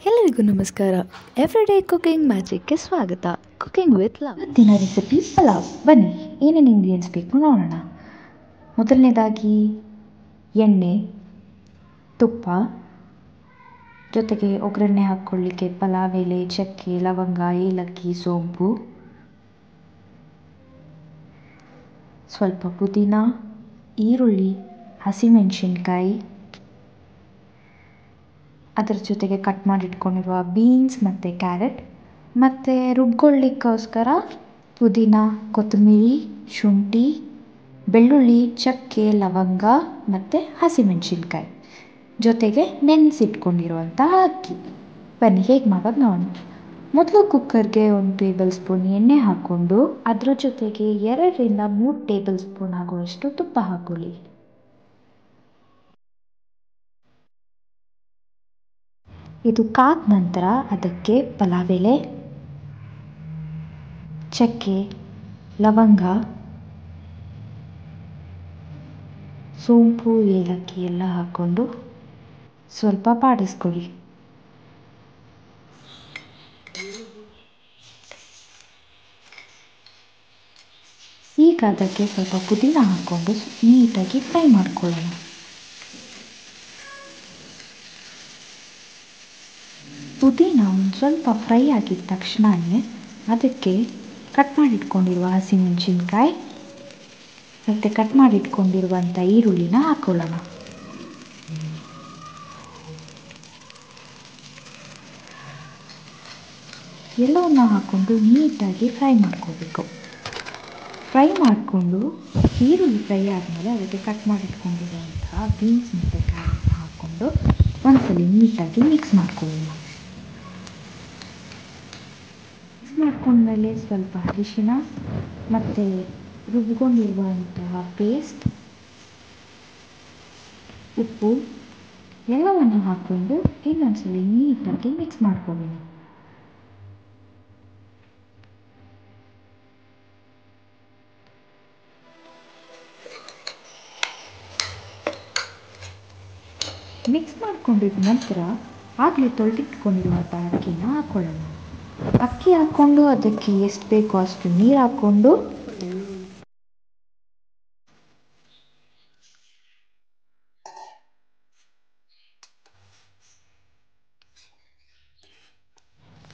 ಎಲ್ಲರಿಗೂ ನಮಸ್ಕಾರ. Everyday cooking ಮ್ಯಾಜಿಕ್ಗೆ ಸ್ವಾಗತ. Cooking with love. ಇವತ್ತಿನ ರೆಸಿಪಿ ಪಲಾವ್. ಬನ್ನಿ ಏನೇನು ಇಂಗ್ರೀಡಿಯೆಂಟ್ಸ್ ಬೇಕು ನೋಡೋಣ. ಮೊದಲನೇದಾಗಿ ಎಣ್ಣೆ, ತುಪ್ಪ, ಜೊತೆಗೆ ಒಗ್ಗರಣೆ ಹಾಕ್ಕೊಳ್ಳಿಕ್ಕೆ ಪಲಾವ್ ಎಲೆ, ಚಕ್ಕೆ, ಲವಂಗ, ಏಲಕ್ಕಿ, ಸೋಂಪು, ಸ್ವಲ್ಪ ಪುದೀನ, ಈರುಳ್ಳಿ, ಹಸಿಮೆಣಸಿನ್ಕಾಯಿ, ಅದರ ಜೊತೆಗೆ ಕಟ್ ಮಾಡಿಟ್ಕೊಂಡಿರುವ ಬೀನ್ಸ್ ಮತ್ತು ಕ್ಯಾರೆಟ್, ಮತ್ತು ರುಬ್ಕೊಳ್ಳಿಕ್ಕೋಸ್ಕರ ಪುದೀನ, ಕೊತ್ತಂಬರಿ, ಶುಂಠಿ, ಬೆಳ್ಳುಳ್ಳಿ, ಚಕ್ಕೆ, ಲವಂಗ ಮತ್ತು ಹಸಿಮೆಣಸಿನ್ಕಾಯಿ, ಜೊತೆಗೆ ನೆನೆಸಿಟ್ಕೊಂಡಿರುವಂತಹ ಅಕ್ಕಿ. ಬನ್ನಿ ಹೇಗೆ ಮಾಡೋದು ನೋಡೋಣ. ಮೊದಲು ಕುಕ್ಕರ್ಗೆ 1 ಟೇಬಲ್ ಸ್ಪೂನ್ ಎಣ್ಣೆ ಹಾಕ್ಕೊಂಡು ಅದರ ಜೊತೆಗೆ 2ರಿಂದ 3 ಟೇಬಲ್ ಸ್ಪೂನ್ ಆಗುವಷ್ಟು ತುಪ್ಪ ಹಾಕ್ಕೊಳ್ಳಿ. ಇದು ಕಾದ ನಂತರ ಅದಕ್ಕೆ ಪಲಾವ್ ಎಲೆ, ಚಕ್ಕೆ, ಲವಂಗ, ಸೋಂಪು, ಏಲಕ್ಕಿ ಎಲ್ಲ ಹಾಕ್ಕೊಂಡು ಸ್ವಲ್ಪ ಬಾಡಿಸ್ಕೊಳ್ಳಿ. ಈಗ ಅದಕ್ಕೆ ಸ್ವಲ್ಪ ಪುದೀನ ಹಾಕ್ಕೊಂಡು ನೀಟಾಗಿ ಫ್ರೈ ಮಾಡ್ಕೊಳ್ಳೋಣ. ಪುದೀನ ಒಂದು ಸ್ವಲ್ಪ ಫ್ರೈ ಆಗಿದ ತಕ್ಷಣವೇ ಅದಕ್ಕೆ ಕಟ್ ಮಾಡಿಟ್ಕೊಂಡಿರುವ ಹಸಿಮೆಣಸಿನ್ಕಾಯಿ ಮತ್ತು ಕಟ್ ಮಾಡಿಟ್ಕೊಂಡಿರುವಂಥ ಈರುಳ್ಳಿನ ಹಾಕ್ಕೊಳ್ಳೋಣ. ಎಲ್ಲವನ್ನ ಹಾಕ್ಕೊಂಡು ನೀಟಾಗಿ ಫ್ರೈ ಮಾಡ್ಕೋಬೇಕು. ಫ್ರೈ ಮಾಡಿಕೊಂಡು ಈರುಳ್ಳಿ ಫ್ರೈ ಆದಮೇಲೆ ಅದಕ್ಕೆ ಕಟ್ ಮಾಡಿಟ್ಕೊಂಡಿರುವಂತಹ ಬೀನ್ಸ್ ಮತ್ತು ಕ್ಯಾರೆಟ್ನ ಹಾಕ್ಕೊಂಡು ಒಂದ್ಸಲಿ ನೀಟಾಗಿ ಮಿಕ್ಸ್ ಮಾಡ್ಕೊಳ್ಳೋಣ. ಮಿಕ್ಸ್ ಮಾಡ್ಕೊಂಡ್ಮೇಲೆ ಸ್ವಲ್ಪ ಅರಿಶಿನ ಮತ್ತು ರುಬ್ಕೊಂಡಿರುವಂತಹ ಪೇಸ್ಟ್, ಉಪ್ಪು ಎಲ್ಲವನ್ನು ಹಾಕ್ಕೊಂಡು ಇನ್ನೊಂದ್ಸಲಿ ನೀಟಾಗಿ ಮಿಕ್ಸ್ ಮಾಡ್ಕೊಳ್ಳೋಣ. ಮಿಕ್ಸ್ ಮಾಡ್ಕೊಂಡಿದ್ದ ನಂತರ ಆಗಲೇ ತೊಳೆದಿಟ್ಕೊಂಡಿರುವಂಥ ಅಕ್ಕಿನ ಹಾಕ್ಕೊಳ್ಳೋಣ. ಅಕ್ಕಿ ಹಾಕ್ಕೊಂಡು ಅದಕ್ಕೆ ಎಷ್ಟು ಬೇಕೋ ಅಷ್ಟು ನೀರು ಹಾಕ್ಕೊಂಡು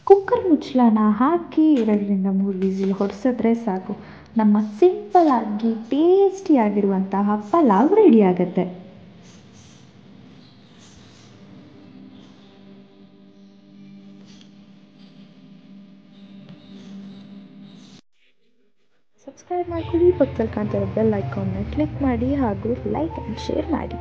ಕುಕ್ಕರ್ ಮುಚ್ಚಳನ ಹಾಕಿ 2ರಿಂದ 3 ವಿಸಿಲ್ ಹೊಡೆಸಿದ್ರೆ ಸಾಕು. ನಮ್ಮ ಸಿಂಪಲ್ ಆಗಿ ಟೇಸ್ಟಿಯಾಗಿರುವಂತಹ ಪಲಾವ್ ರೆಡಿ ಆಗುತ್ತೆ. ಸಬ್ಸ್ಕ್ರೈಬ್ ಮಾಡ್ಕೊಳ್ಳಿ, ಪಕ್ಕದಲ್ಲಿ ಕಾಣ್ತಿರೋ ಬೆಲ್ ಐಕಾನ್ನ ಕ್ಲಿಕ್ ಮಾಡಿ ಹಾಗೂ ಲೈಕ್ ಆ್ಯಂಡ್ ಶೇರ್ ಮಾಡಿ.